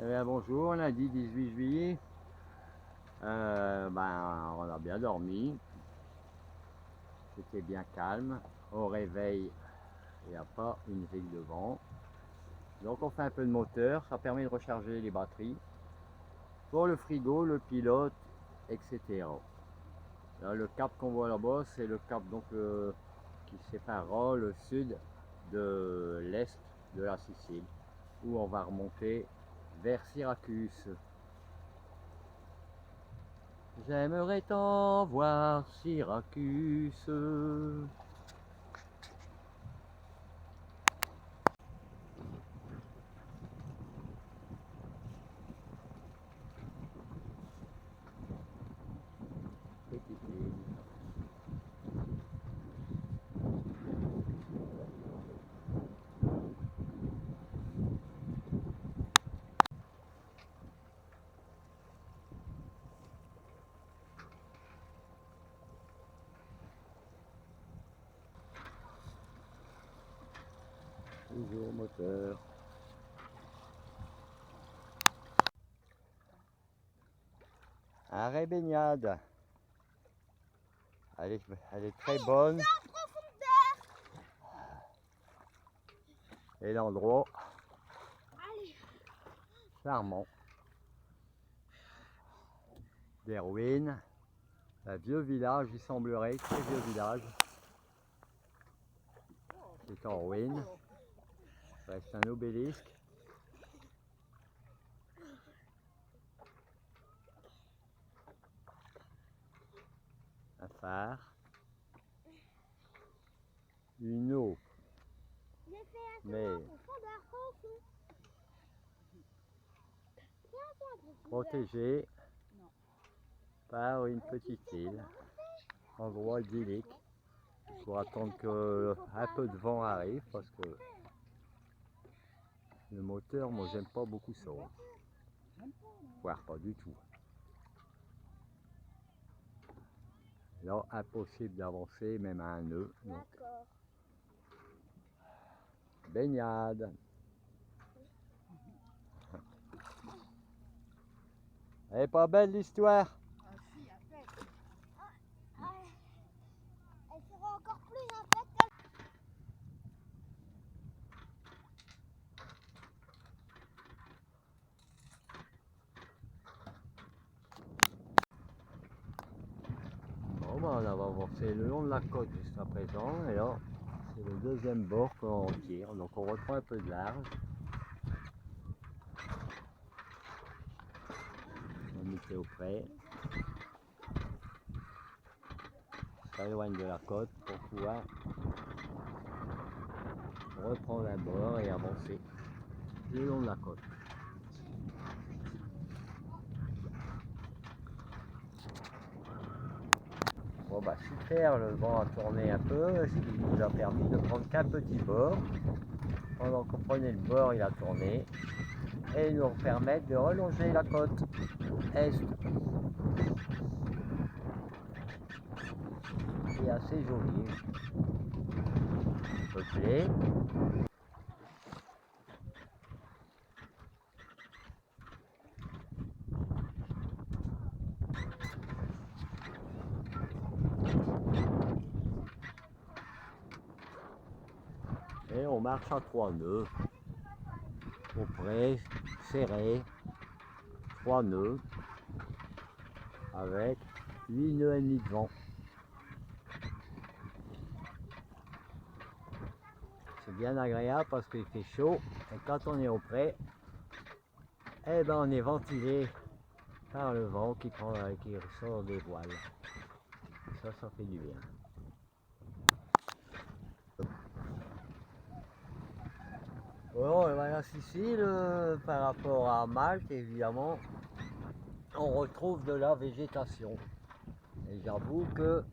Eh bien, bonjour, lundi 18 juillet. On a bien dormi. C'était bien calme. Au réveil, il n'y a pas une ville de vent. Donc on fait un peu de moteur, ça permet de recharger les batteries pour le frigo, le pilote, etc. Là, le cap qu'on voit là-bas, c'est le cap qui séparera le sud de l'est de la Sicile, où on va remonter vers Syracuse. J'aimerais tant voir Syracuse. Petite île. Toujours moteur. Arrêt baignade. Elle est très bonne. Et l'endroit charmant. Des ruines. Un vieux village, il semblerait, très vieux village. C'est en ruine. Il reste un obélisque. Un phare. Une eau. Mais protégée par une petite île. Endroit idyllique. Il faut attendre qu'un peu de vent arrive parce que le moteur, moi j'aime pas beaucoup ça. Voire pas du tout. Là, impossible d'avancer même à un nœud. Donc, baignade. Elle est pas belle l'histoire? Ah si, à peine. Elle sera encore plus en fait. Bon, on va avancer le long de la côte jusqu'à présent. Et là, c'est le deuxième bord qu'on tire. Donc on reprend un peu de large. On était au près. On s'éloigne de la côte pour pouvoir reprendre un bord et avancer le long de la côte. Bon bah super, le vent a tourné un peu, ce qui nous a permis de prendre qu'un petit bord. Pendant qu'on prenait le bord, il a tourné et nous permettre de relonger la côte est. C'est assez joli, peuplé. Et on marche à 3 nœuds, au près, serré, 3 nœuds, avec 8 nœuds et demi de vent. C'est bien agréable parce qu'il fait chaud et quand on est au près, eh ben on est ventilé par le vent qui ressort des voiles. Et ça fait du bien. Bon, la Sicile, par rapport à Malte, évidemment, on retrouve de la végétation. Et j'avoue que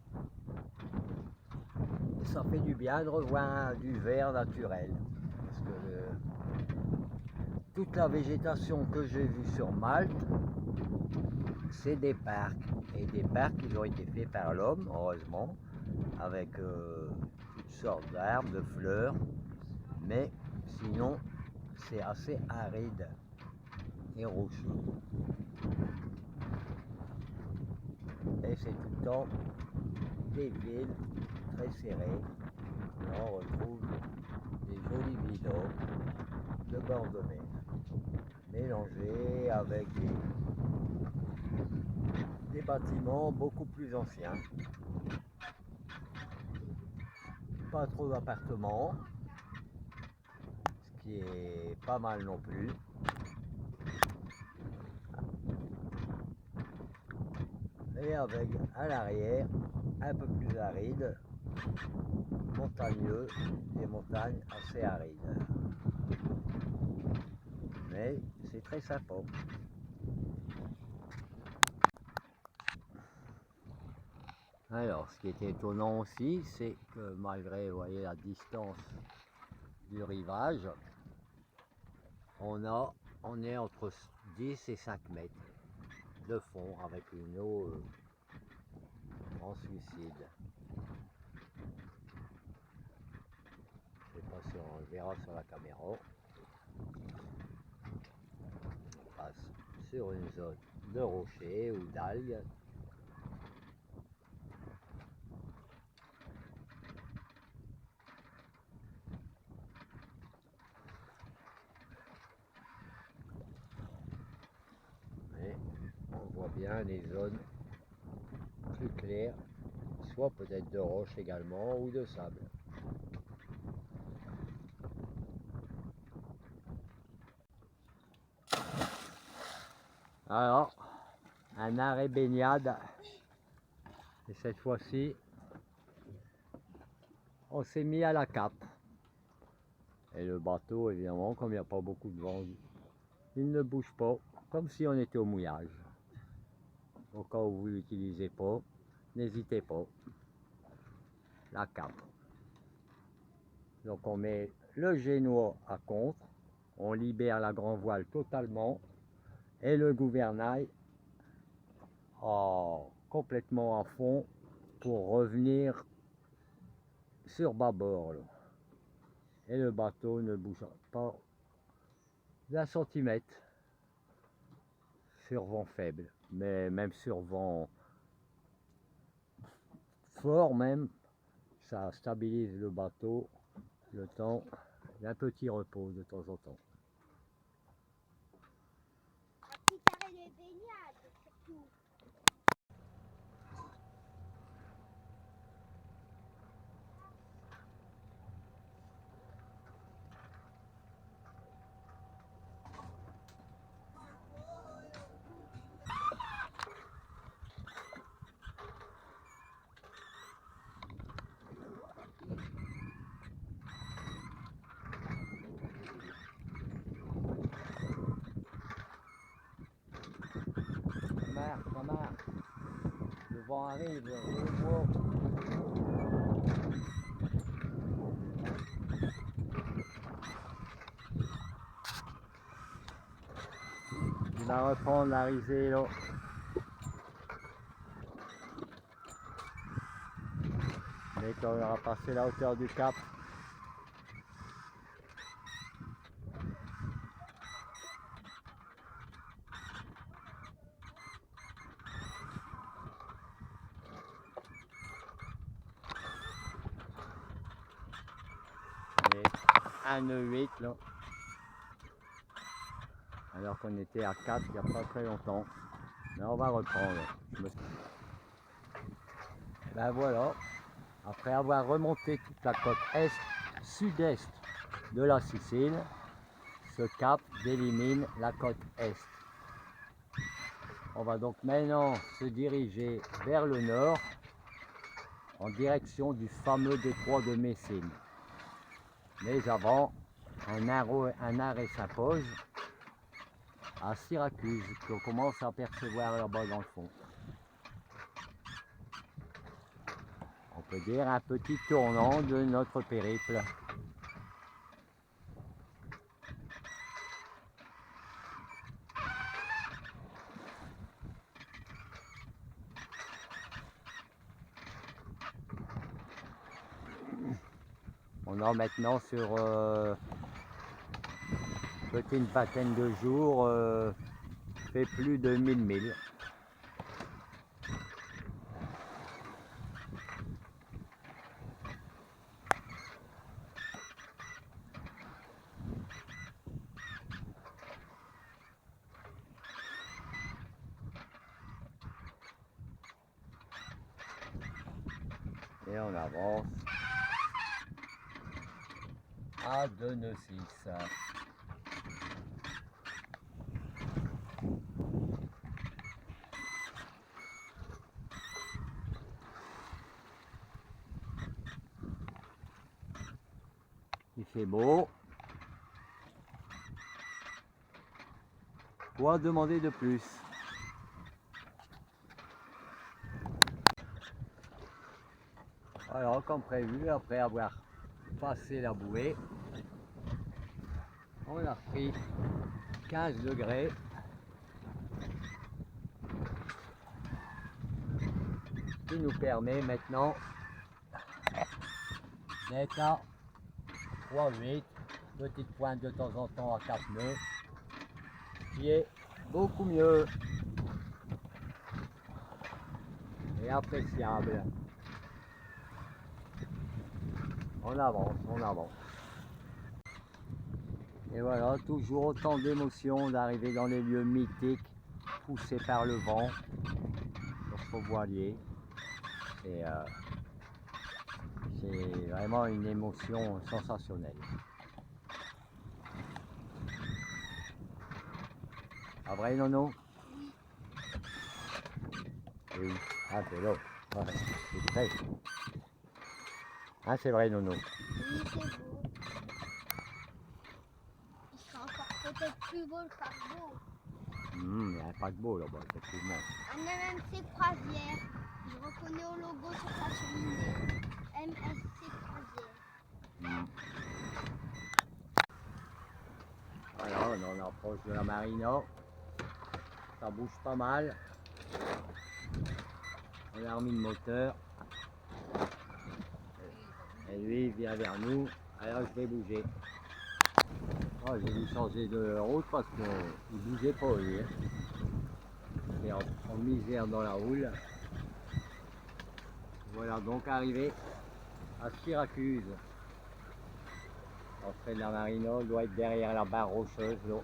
ça fait du bien de revoir du vert naturel. Parce que toute la végétation que j'ai vue sur Malte, c'est des parcs. Et des parcs qui ont été faits par l'homme, heureusement, avec toutes sortes d'arbres, de fleurs. Mais sinon, c'est assez aride. et rouge. Et c'est tout le temps des villes très serrées. Et on retrouve des jolis villas de bord de mer, mélangés avec des bâtiments beaucoup plus anciens. Pas trop d'appartements, ce qui est pas mal non plus. Et avec à l'arrière un peu plus aride, montagneux, des montagnes assez arides. Mais c'est très sympa. Alors, ce qui est étonnant aussi, c'est que malgré, vous voyez, la distance du rivage, on est entre 10 et 5 mètres de fond avec une eau en suicide. Je ne sais pas si on le verra sur la caméra. On passe sur une zone de rochers ou d'algues. Mais on voit bien les zones plus claires, soit peut-être de roches également ou de sable. Alors, un arrêt baignade, et cette fois-ci, on s'est mis à la cape. Et le bateau, évidemment, comme il n'y a pas beaucoup de vent, il ne bouge pas, comme si on était au mouillage. Au cas où vous ne l'utilisez pas, n'hésitez pas. La cape. Donc on met le génois à contre, on libère la grand voile totalement et le gouvernail complètement à fond pour revenir sur bâbord. Là. Et le bateau ne bouge pas d'un centimètre sur vent faible, mais même sur vent fort même, ça stabilise le bateau le temps d'un petit repos de temps en temps. Un petit arrêt de baignade, surtout. Ça marche. Le vent arrive, je le vois. Il va reprendre la risée là. Dès qu'on aura passé la hauteur du cap. On est à 1,8 là. Alors qu'on était à 4 il n'y a pas très longtemps. Mais on va reprendre. Ben voilà. Après avoir remonté toute la côte est, sud-est de la Sicile, ce cap délimine la côte est. On va donc maintenant se diriger vers le nord en direction du fameux détroit de Messine. Mais avant, un arrêt s'impose à Syracuse, qu'on commence à apercevoir là-bas dans le fond. On peut dire un petit tournant de notre périple. On est maintenant sur petite vingtaine de jours, fait plus de 1000 milles. Et on avance à 296. Il fait beau. Quoi demander de plus? Alors, comme prévu, après avoir passé la bouée, on a repris 15 degrés. Qui nous permet maintenant d'être à 3,8, petite pointe de temps en temps à 4 nœuds, qui est beaucoup mieux et appréciable. On avance, on avance. Et voilà, toujours autant d'émotions d'arriver dans les lieux mythiques, poussés par le vent, sur ce voilier. C'est vraiment une émotion sensationnelle. Ah vrai, Nono? Oui. Ah, c'est là. Ouais, c'est vrai. Ah, c'est vrai, Nono. Oui, c'est beau. Il sera encore peut-être plus beau le paquebot. Il y a un paquebot là-bas, effectivement. Un MMC Croisière. Je reconnais au logo sur sa cheminée. MSC Croisière. Voilà, on approche de la marina. Ça bouge pas mal. On a remis le moteur. Et lui, il vient vers nous. Alors je vais bouger. Oh, j'ai dû changer de route parce qu'il ne bougeait pas, lui. Il est en misère dans la houle. Voilà donc arrivé à Syracuse. L'entrée de la marina doit être derrière la barre rocheuse, là.